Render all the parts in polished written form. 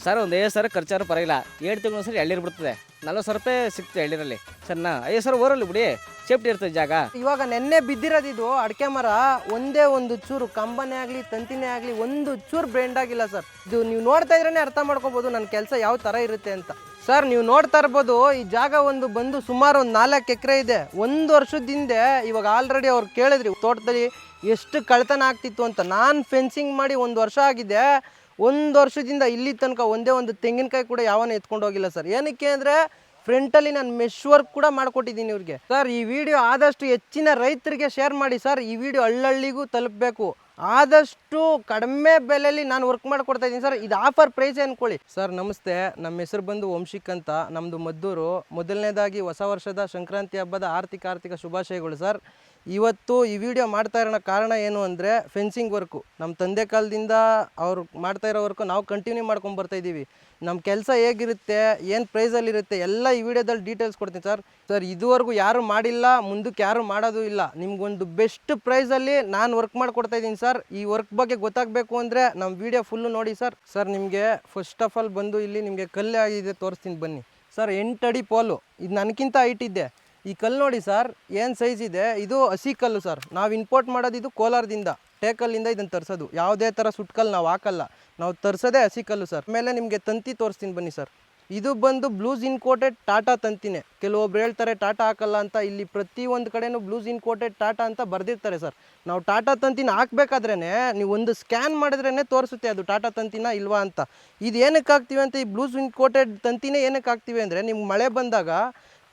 Sir ಒಂದು 50,000 ಖರ್ಚಾರು ಪರವಾಗಿಲ್ಲ. 7 ತಿಂಗಳು ಸರಿ ಎಳ್ಳೀರು ಬಿಡ್ತದೆ. 40,000 ರೂಪಾಯಿ ಸಿಗ್ತದೆ ಎಳ್ಳೀರಲ್ಲಿ. ಸರ್ನಾ 50,000 ಓರಲ್ಲಿ ಬಿಡಿ, ಸೇಫ್ಟಿ ಇರ್ತದೆ ಜಾಗ. ಇವಾಗ ನೆನ್ನೆ ಬಿದ್ದಿರೋದಿದು ಅಡಿಕೆ ಮರ ಒಂದೇ ಒಂದು ಚೂರು ಕಂಬನೇ ಆಗಲಿ ತಂತಿನೇ ಆಗಲಿ ಒಂದು ಚೂರು ಬ್ರೆಂಡ್ ಆಗಿಲ್ಲ ಸರ್. ಇದು ನೀವು ನೋಡ್ತಾ ಇದ್ರೇ ಅರ್ಥ ಮಾಡ್ಕೋಬೋದು ನನ್ನ ಕೆಲಸ ಯಾವ ಥರ ಇರುತ್ತೆ ಅಂತ. ಸರ್ ನೀವು ನೋಡ್ತಾ ಇರ್ಬೋದು, ಈ ಜಾಗ ಒಂದು ಬಂದು ಸುಮಾರು ಒಂದು 4 ಎಕರೆ ಇದೆ. 1 ವರ್ಷದ ಹಿಂದೆ ಇವಾಗ ಆಲ್ರೆಡಿ ಅವ್ರು ಕೇಳಿದ್ರಿ ತೋಟದಲ್ಲಿ ಎಷ್ಟು ಕಳ್ತನ ಆಗ್ತಿತ್ತು ಅಂತ. ನಾನು ಫೆನ್ಸಿಂಗ್ ಮಾಡಿ 1 ವರ್ಷ ಆಗಿದೆ. 1 ವರ್ಷದಿಂದ ಇಲ್ಲಿ ತನಕ ಒಂದೇ ಒಂದು ತೆಂಗಿನಕಾಯಿ ಕೂಡ ಯಾವನ ಎತ್ಕೊಂಡು ಹೋಗಿಲ್ಲ ಸರ್. ಏನಕ್ಕೆ ಅಂದರೆ ಫ್ರಂಟಲ್ಲಿ ನಾನು ಮೆಶ್ ವರ್ಕ್ ಕೂಡ ಮಾಡಿಕೊಟ್ಟಿದ್ದೀನಿ ಇವ್ರಿಗೆ. ಸರ್ ಈ ವಿಡಿಯೋ ಆದಷ್ಟು ಹೆಚ್ಚಿನ ರೈತರಿಗೆ ಶೇರ್ ಮಾಡಿ ಸರ್. ಈ ವಿಡಿಯೋ ಹಳ್ಳಹಳ್ಳಿಗೂ ತಲುಪಬೇಕು. ಆದಷ್ಟು ಕಡಿಮೆ ಬೆಲೆಯಲ್ಲಿ ನಾನು ವರ್ಕ್ ಮಾಡಿಕೊಡ್ತಾ ಇದ್ದೀನಿ ಸರ್. ಇದು ಆಫರ್ ಪ್ರೈಸ್ ಅನ್ಕೊಳ್ಳಿ. ಸರ್ ನಮಸ್ತೆ, ನಮ್ಮ ಹೆಸರು ಬಂದು ವಂಶಿಕ್ ಅಂತ, ನಮ್ಮದು ಮದ್ದೂರು. ಮೊದಲನೇದಾಗಿ ಹೊಸ ವರ್ಷದ ಸಂಕ್ರಾಂತಿ ಹಬ್ಬದ ಆರ್ಥಿಕ ಶುಭಾಶಯಗಳು ಸರ್. ಇವತ್ತು ಈ ವಿಡಿಯೋ ಮಾಡ್ತಾ ಇರೋಣ ಕಾರಣ ಏನು ಅಂದರೆ ಫೆನ್ಸಿಂಗ್ ವರ್ಕು ನಮ್ಮ ತಂದೆ ಕಾಲದಿಂದ ಅವ್ರು ಮಾಡ್ತಾ ಇರೋ ವರ್ಕು ನಾವು ಕಂಟಿನ್ಯೂ ಮಾಡ್ಕೊಂಡು ಬರ್ತಾ ಇದ್ದೀವಿ. ನಮ್ಮ ಕೆಲಸ ಹೇಗಿರುತ್ತೆ, ಏನು ಪ್ರೈಸಲ್ಲಿರುತ್ತೆ ಎಲ್ಲ ಈ ವಿಡಿಯೋದಲ್ಲಿ ಡೀಟೇಲ್ಸ್ ಕೊಡ್ತೀನಿ ಸರ್. ಸರ್ ಇದುವರೆಗೂ ಯಾರು ಮಾಡಿಲ್ಲ, ಮುಂದಕ್ಕೆ ಯಾರು ಮಾಡೋದು ಇಲ್ಲ. ನಿಮ್ಗೊಂದು ಬೆಸ್ಟ್ ಪ್ರೈಸಲ್ಲಿ ನಾನು ವರ್ಕ್ ಮಾಡಿಕೊಡ್ತಾ ಇದ್ದೀನಿ ಸರ್. ಈ ವರ್ಕ್ ಬಗ್ಗೆ ಗೊತ್ತಾಗಬೇಕು ಅಂದರೆ ನಮ್ಮ ವಿಡಿಯೋ ಫುಲ್ಲು ನೋಡಿ ಸರ್. ಸರ್ ನಿಮಗೆ ಫಸ್ಟ್ ಆಫ್ ಆಲ್ ಬಂದು ಇಲ್ಲಿ ನಿಮಗೆ ಕಲ್ಲು ಆಗಿದೆ ತೋರಿಸ್ತೀನಿ ಬನ್ನಿ ಸರ್. 8 ಅಡಿ ಪೋಲು, ಇದು ನನಗಿಂತ ಹೈಟ್ ಇದೆ. ಈ ಕಲ್ಲು ನೋಡಿ ಸರ್ ಏನು ಸೈಜ್ ಇದೆ. ಇದು ಹಸಿ ಕಲ್ಲು ಸರ್. ನಾವು ಇಂಪೋರ್ಟ್ ಮಾಡೋದು ಇದು ಕೋಲಾರದಿಂದ, ಟೇಕಲ್ಲಿಂದ ಇದನ್ನು ತರಿಸೋದು. ಯಾವುದೇ ಥರ ಸುಟ್ಕಲ್ಲು ನಾವು ಹಾಕಲ್ಲ, ನಾವು ತರಿಸೋದೇ ಹಸಿ ಕಲ್ಲು ಸರ್. ಆಮೇಲೆ ನಿಮಗೆ ತಂತಿ ತೋರಿಸ್ತೀನಿ ಬನ್ನಿ ಸರ್. ಇದು ಬಂದು ಬ್ಲೂಸ್ ಇನ್ಕೋಟೆಡ್ ಟಾಟಾ ತಂತಿನೇ. ಕೆಲವೊಬ್ರು ಹೇಳ್ತಾರೆ ಟಾಟಾ ಹಾಕಲ್ಲ ಅಂತ. ಇಲ್ಲಿ ಪ್ರತಿಯೊಂದು ಕಡೆನೂ ಬ್ಲೂಸ್ ಇನ್ಕೋಟೆಡ್ ಟಾಟಾ ಅಂತ ಬರೆದಿರ್ತಾರೆ ಸರ್. ನಾವು ಟಾಟಾ ತಂತಿನ ಹಾಕ್ಬೇಕಾದ್ರೇ ನೀವು ಒಂದು ಸ್ಕ್ಯಾನ್ ಮಾಡಿದ್ರೇ ತೋರಿಸುತ್ತೆ ಅದು ಟಾಟಾ ತಂತಿನ ಇಲ್ವಾ ಅಂತ. ಇದು ಏನಕ್ಕೆ ಹಾಕ್ತೀವಿ ಅಂತ, ಈ ಬ್ಲೂಸ್ ಇನ್ಕೋಟೆಡ್ ತಂತಿನೇ ಏನಕ್ಕೆ ಹಾಕ್ತೀವಿ ಅಂದರೆ ನಿಮ್ಗೆ ಮಳೆ ಬಂದಾಗ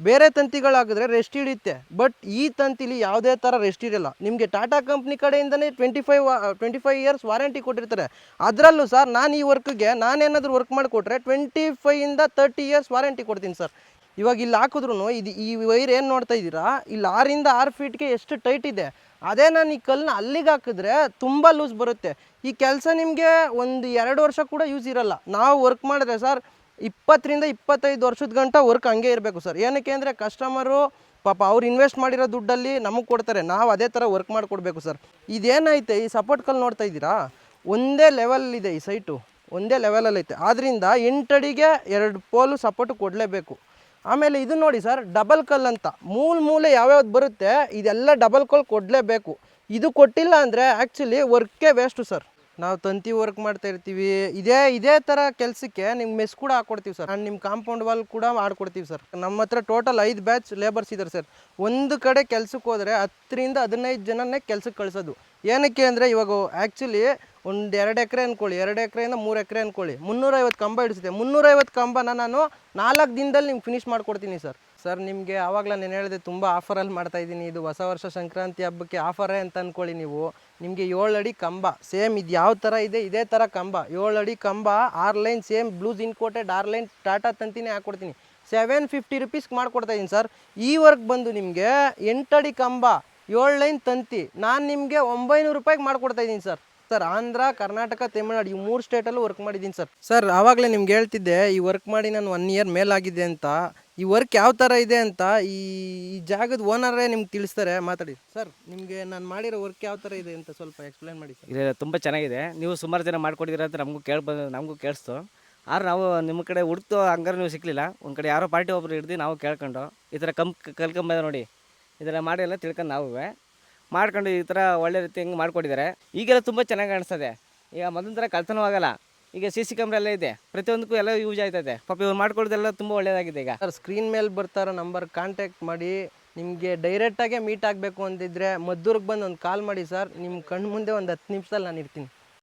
ಬೇರೆ ತಂತಿಗಳಾಗಿದ್ರೆ ರೆಸ್ಟ್ ಹಿಡಿಯುತ್ತೆ. ಬಟ್ ಈ ತಂತಿಲಿ ಯಾವುದೇ ಥರ ರೆಸ್ಟ್ ಇರಲ್ಲ. ನಿಮಗೆ ಟಾಟಾ ಕಂಪ್ನಿ ಕಡೆಯಿಂದನೇ 25 ಇಯರ್ಸ್ ವಾರಂಟಿ ಕೊಟ್ಟಿರ್ತಾರೆ. ಅದರಲ್ಲೂ ಸರ್ ನಾನು ಈ ವರ್ಕ್ಗೆ ನಾನೇನಾದರೂ ವರ್ಕ್ ಮಾಡಿಕೊಟ್ರೆ 25ಇಂದ 30 ಇಯರ್ಸ್ ವಾರಂಟಿ ಕೊಡ್ತೀನಿ ಸರ್. ಇವಾಗ ಇಲ್ಲಿ ಹಾಕಿದ್ರು ಇದು ಈ ವೈರ್ ಏನು ನೋಡ್ತಾ ಇದ್ದೀರಾ, ಇಲ್ಲಿ 6 ಇಂದ 6 ಫೀಟ್ಗೆ ಎಷ್ಟು ಟೈಟ್ ಇದೆ. ಅದೇ ನಾನು ಈ ಕಲ್ಲನ್ನ ಅಲ್ಲಿಗೆ ಹಾಕಿದ್ರೆ ತುಂಬ ಲೂಸ್ ಬರುತ್ತೆ. ಈ ಕೆಲಸ ನಿಮಗೆ 1-2 ವರ್ಷ ಕೂಡ ಯೂಸ್ ಇರಲ್ಲ. ನಾವು ವರ್ಕ್ ಮಾಡಿದ್ರೆ ಸರ್ 20ರಿಂದ 25 ವರ್ಷದ ಗಂಟ ವರ್ಕ್ ಹಂಗೆ ಇರಬೇಕು ಸರ್. ಏನಕ್ಕೆ ಅಂದರೆ ಕಸ್ಟಮರು ಪಾಪ ಅವ್ರು ಇನ್ವೆಸ್ಟ್ ಮಾಡಿರೋ ದುಡ್ಡಲ್ಲಿ ನಮಗೆ ಕೊಡ್ತಾರೆ, ನಾವು ಅದೇ ಥರ ವರ್ಕ್ ಮಾಡಿಕೊಡ್ಬೇಕು ಸರ್. ಇದೇನೈತೆ ಈ ಸಪೋರ್ಟ್ ಕಲ್ಲು ನೋಡ್ತಾ ಇದ್ದೀರಾ, ಒಂದೇ ಲೆವೆಲಲ್ಲಿದೆ. ಈ ಸೈಟು ಒಂದೇ ಲೆವೆಲಲ್ಲೈತೆ. ಆದ್ದರಿಂದ 8 ಅಡಿಗೆ 2 ಪೋಲು ಸಪೋರ್ಟು ಕೊಡಲೇಬೇಕು. ಆಮೇಲೆ ಇದು ನೋಡಿ ಸರ್, ಡಬಲ್ ಕಲ್ ಅಂತ ಮೂಲೆ ಯಾವ್ಯಾವ್ದು ಬರುತ್ತೆ ಇದೆಲ್ಲ ಡಬಲ್ ಕಲ್ ಕೊಡಲೇಬೇಕು. ಇದು ಕೊಟ್ಟಿಲ್ಲ ಅಂದರೆ ಆ್ಯಕ್ಚುಲಿ ವರ್ಕೇ ವೇಸ್ಟು ಸರ್. ನಾವು ತಂತಿ ವರ್ಕ್ ಮಾಡ್ತಾ ಇರ್ತೀವಿ. ಇದೇ ಥರ ಕೆಲಸಕ್ಕೆ ನಿಮ್ಗೆ ಮೆಸ್ ಕೂಡ ಹಾಕ್ಕೊಡ್ತೀವಿ ಸರ್. ನಾನು ನಿಮ್ಮ ಕಾಂಪೌಂಡ್ ವಾಲ್ ಕೂಡ ಮಾಡ್ಕೊಡ್ತೀವಿ ಸರ್. ನಮ್ಮ ಹತ್ರ ಟೋಟಲ್ 5 ಬ್ಯಾಚ್ ಲೇಬರ್ಸ್ ಇದ್ದಾರೆ ಸರ್. ಒಂದು ಕಡೆ ಕೆಲಸಕ್ಕೆ ಹೋದರೆ 10ರಿಂದ 15 ಜನನೇ ಕೆಲಸಕ್ಕೆ ಕಳಿಸೋದು. ಏನಕ್ಕೆ ಅಂದರೆ ಇವಾಗ ಆ್ಯಕ್ಚುಲಿ ಒಂದು 2 ಎಕರೆ ಅಂದ್ಕೊಳ್ಳಿ, 2 ಎಕರೆಯಿಂದ 3 ಎಕರೆ ಅಂದ್ಕೊಳ್ಳಿ, 350 ಕಂಬ ಹಿಡಿಸುತ್ತೆ. 350 ಕಂಬನ ನಾನು 4 ದಿನದಲ್ಲಿ ನಿಮ್ಗೆ ಫಿನಿಷ್ ಮಾಡಿಕೊಡ್ತೀನಿ ಸರ್. ಸರ್ ನಿಮಗೆ ಆವಾಗಲೇ ನಾನು ಹೇಳಿದೆ ತುಂಬ ಆಫರಲ್ಲಿ ಮಾಡ್ತಾಯಿದ್ದೀನಿ. ಇದು ಹೊಸ ವರ್ಷ ಸಂಕ್ರಾಂತಿ ಹಬ್ಬಕ್ಕೆ ಆಫರೇ ಅಂತ ಅಂದ್ಕೊಳ್ಳಿ ನೀವು. ನಿಮಗೆ 7 ಅಡಿ ಕಂಬ ಸೇಮ್ ಇದು ಯಾವ ಥರ ಇದೆ ಇದೇ ಥರ ಕಂಬ, 7 ಅಡಿ ಕಂಬ 6 ಲೈನ್ ಸೇಮ್ ಬ್ಲೂಸ್ ಇನ್ಕೋಟೆಡ್ 6 ಲೈನ್ ಟಾಟಾ ತಂತಿನೇ ಹಾಕ್ಕೊಡ್ತೀನಿ. 750 ರುಪೀಸ್ಗೆ ಮಾಡ್ಕೊಡ್ತಾಯಿದ್ದೀನಿ ಸರ್. ಈ ವರ್ಕ್ ಬಂದು ನಿಮಗೆ 8 ಅಡಿ ಕಂಬ 7 ಲೈನ್ ತಂತಿ ನಾನು ನಿಮಗೆ 900 ರೂಪಾಯಿಗೆ ಮಾಡ್ಕೊಡ್ತಾಯಿದ್ದೀನಿ ಸರ್. ಸರ್ ಆಂಧ್ರ, ಕರ್ನಾಟಕ, ತಮಿಳ್ನಾಡು ಈ 3 ಸ್ಟೇಟಲ್ಲೂ ವರ್ಕ್ ಮಾಡಿದ್ದೀನಿ ಸರ್. ಸರ್ ಆವಾಗಲೇ ನಿಮ್ಗೆ ಹೇಳ್ತಿದ್ದೆ ಈ ವರ್ಕ್ ಮಾಡಿ ನಾನು 1 ಇಯರ್ ಮೇಲಾಗಿದೆ ಅಂತ. ಈ ವರ್ಕ್ ಯಾವ ಥರ ಇದೆ ಅಂತ ಈ ಜಾಗದ ಓನರೇ ನಿಮ್ಗೆ ತಿಳಿಸ್ತಾರೆ, ಮಾತಾಡಿ ಸರ್. ನಿಮಗೆ ನಾನು ಮಾಡಿರೋ ವರ್ಕ್ ಯಾವ ಥರ ಇದೆ ಅಂತ ಸ್ವಲ್ಪ ಎಕ್ಸ್ಪ್ಲೈನ್ ಮಾಡಿ ಸರ್. ಇದು ತುಂಬ ಚೆನ್ನಾಗಿದೆ. ನೀವು ಸುಮಾರು ಜನ ಮಾಡ್ಕೊಟ್ಟಿದ್ದೀರ ಅಂತ ನಮಗೂ ಕೇಳಿಸ್ತು. ಆದ್ರೆ ನಾವು ನಿಮ್ಮ ಕಡೆ ಹುಡುಕ್ತು ಹಂಗಾರೆ ನೀವು ಸಿಕ್ಕಲಿಲ್ಲ. ಒಂದು ಕಡೆ ಯಾರೋ ಪಾರ್ಟಿ ಒಬ್ಬರು ಹಿಡ್ದು ನಾವು ಕೇಳ್ಕೊಂಡು ಈ ಥರ ಕಲ್ಕೊಂಬ ನೋಡಿ ಇದೆಲ್ಲ ಮಾಡಿ ಎಲ್ಲ ತಿಳ್ಕೊಂಡು ನಾವು ಮಾಡ್ಕೊಂಡು ಈ ಥರ ಒಳ್ಳೆ ರೀತಿ ಹೆಂಗೆ ಮಾಡ್ಕೊಟ್ಟಿದ್ದಾರೆ. ಈಗೆಲ್ಲ ತುಂಬ ಚೆನ್ನಾಗಿ ಕಾಣಿಸ್ತದೆ. ಈಗ ಮೊದಲ ಥರ ಕಳ್ತನೂ ಆಗಲ್ಲ. ಈಗ CC ಕ್ಯಾಮ್ರಾ ಎಲ್ಲ ಇದೆ, ಪ್ರತಿಯೊಂದಕ್ಕೂ ಎಲ್ಲ ಯೂಸ್ ಆಯ್ತದೆ. ಪಾಪ ಇವ್ರು ಮಾಡ್ಕೊಳ್ಳೋದೆಲ್ಲ ತುಂಬ ಒಳ್ಳೆಯದಾಗಿದೆ. ಈಗ ಸರ್ ಸ್ಕ್ರೀನ್ ಮೇಲೆ ಬರ್ತಾರೋ ನಂಬರ್ ಕಾಂಟ್ಯಾಕ್ಟ್ ಮಾಡಿ. ನಿಮಗೆ ಡೈರೆಕ್ಟಾಗೆ ಮೀಟ್ ಆಗಬೇಕು ಅಂತಿದ್ರೆ ಮದ್ದೂರಿಗೆ ಬಂದು ಒಂದು ಕಾಲ್ ಮಾಡಿ ಸರ್. ನಿಮ್ಮ ಕಣ್ಣು ಮುಂದೆ ಒಂದು 10 ನಿಮಿಷದಲ್ಲಿ ನಾನು ಇರ್ತೀನಿ.